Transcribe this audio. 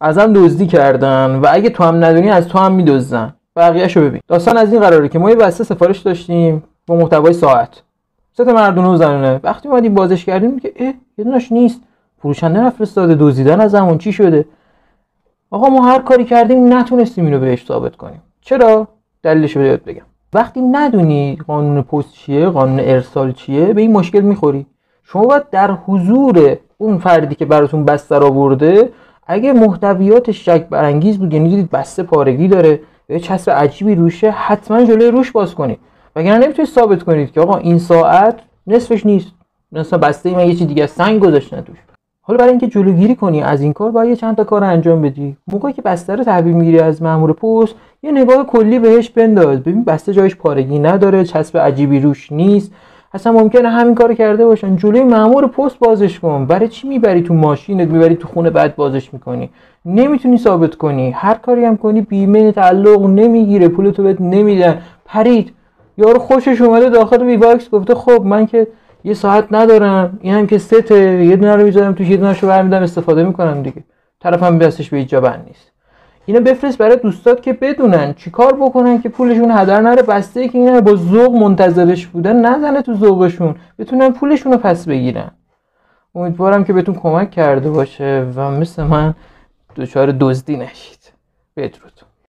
ازم دزدی کردن و اگه تو هم ندونی از تو هم میدزدن. بقیه‌شو ببین. داستان از این قراره که ما یه بسته سفارش داشتیم با محتوای ساعت. 3 تا مردونه و زنونه. وقتی اومدیم بازش کردیم میگه یه دونش نیست. فروشنده نفرستاده، دزدیدن از همون. چی شده؟ آقا ما هر کاری کردیم نتونستیم اینو بهش ثابت کنیم. چرا؟ دلیلش رو بهت بگم. وقتی ندونی قانون پست چیه، قانون ارسال چیه، به این مشکل میخوری. شما باید در حضور اون فردی که براتون بسته رو آورده، اگه محتویاتش شک برانگیز بود، یعنی دیدید بسته پارگی داره، یه چسب عجیبی روشه، حتما جلوی روش باز کنید. وگرنه نمیتونید ثابت کنید که آقا این ساعت نصفش نیست. مثلا بسته من یه چیز دیگه سنگ گذاشتن توش. حالا برای اینکه جلوگیری کنی از این کار باید چند تا کار انجام بدی. موقعی که بسته رو تحویل میگیری از مأمور پست، یه نگاه کلی بهش بنداز. ببین بسته جایش پارگی نداره، چسب عجیبی روش نیست. اصلا ممکنه همین کارو کرده باشن. جلوی مأمور پست بازش کن. برای چی میبری تو ماشینت، میبری تو خونه بعد بازش میکنی؟ نمیتونی ثابت کنی. هر کاری هم کنی بیمه تعلق نمیگیره، پولتو بهت نمیدن. پرید. یارو خوشش اومده داخل ویواکس گفته خب من که یه ساعت ندارم، اینم که سته، یه دونه رو میذارم توش، یه دونه‌شو برمی‌دارم استفاده میکنم دیگه. طرفم دستش به جا بند نیست. اینو بفرست برای دوستات که بدونن چیکار بکنن که پولشون هدر نره. بسته‌ای که اینا با ذوق منتظرش بودن نزنه تو ذوقشون، بتونن پولشون رو پس بگیرن. امیدوارم که بهتون کمک کرده باشه و مثل من دچار دزدی نشید. بدرود.